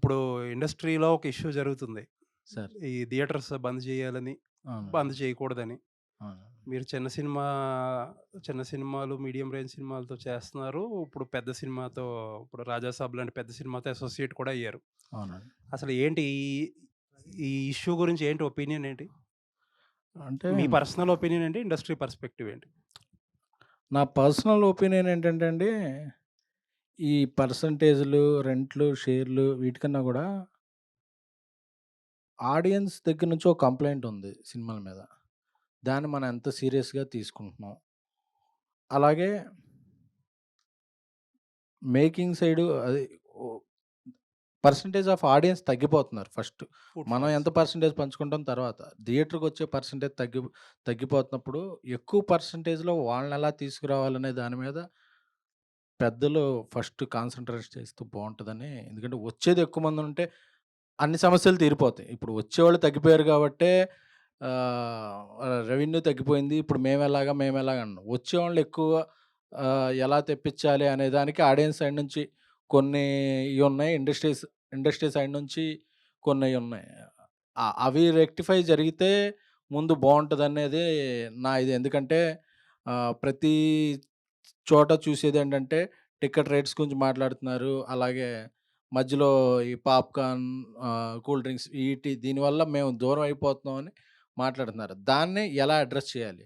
ఇప్పుడు ఇండస్ట్రీలో ఒక ఇష్యూ జరుగుతుంది. సార్. ఈ థియేటర్స్ బంద్ చేయాలని, అవునండి. బంద్ చేయకూడదని. అవును. మీరు చిన్న సినిమాలు, మీడియం రేంజ్ సినిమాలతో చేస్తున్నారు. ఇప్పుడు పెద్ద సినిమాతో ఇప్పుడు 'రాజా సాబ్' లాంటి పెద్ద సినిమాతో అసోసియేట్ కూడా అయ్యారు. అవునండి. అసలు ఏంటి ఈ ఇష్యూ గురించి ఏంటి ఒపీనియన్ ఏంటి? అంటే మీ పర్సనల్ ఒపీనియన్ ఏంటి? ఇండస్ట్రీ పర్స్పెక్టివ్ ఏంటి? నా పర్సనల్ ఒపీనియన్ ఏంటంటే అండి, ఈ పర్సెంటేజ్‌లు, రెంట్‌లు, షేర్‌లు వీటికన్నా గూడా ఆడియన్స్ దగ్గర నుంచి ఒక కంప్లెయింట్ ఉంది సినిమాల మీద. దాన్ని మనం ఎంత సీరియస్‌గా తీసుకుంటున్నాం. అలాగే మేకింగ్ సైడు అది ఓ పర్సెంటేజ్ ఆఫ్ ఆడియన్స్ తగ్గిపోతున్నారు ఫస్ట్. మనం ఫుట్‌ఫాల్స్. ఎంత పర్సెంటేజ్ పంచుకుంటాం తర్వాత. థియేటర్‌కొచ్చే పర్సెంటేజ్ తగ్గిపోతున్నప్పుడు ఎక్కువ పర్సెంటేజ్‌లో వాళ్ళనెలా తీసుకురావాలనే దాని మీద పెద్దలు ఫస్ట్ కాన్సంట్రేట్ చేస్తే బావుంటదని. ఎందుకంటే వచ్చేది ఎక్కువ మందుంటే అన్ని సమస్యలు తీరిపోతాయి. ఇప్పుడు వచ్చేవాళ్ళు తగ్గిపోయారు గాబట్టే రెవెన్యూ తగ్గిపోయింది. ఇప్పుడు మేమెలాగా అన్నాం. వచ్చేవాళ్ళు ఎక్కువ ఎలా తెప్పించాలి అనే దానికి ఆడియన్స్ సైడ్ నుంచి కొన్ని ఇయున్నాయి. ఇండస్ట్రీ సైడ్ నుంచి కొన్నియున్నాయి. అవి రెక్టిఫై జరిగితే ముందు బావుంటదనేది నా ఇది. ఎందుకంటే ప్రతి చోట చూసేదేంటంటే టికెట్ రేట్స్ గురించి మాట్లాడుతున్నారు. అలాగే మధ్యలో ఈ పాప్‌కార్న్, కూల్ డ్రింక్స్ దీనివల్ల మేము దూరం అయిపోతున్నామని మాట్లాడుతున్నారు. దాన్ని ఎలా అడ్రెస్ చేయాలి?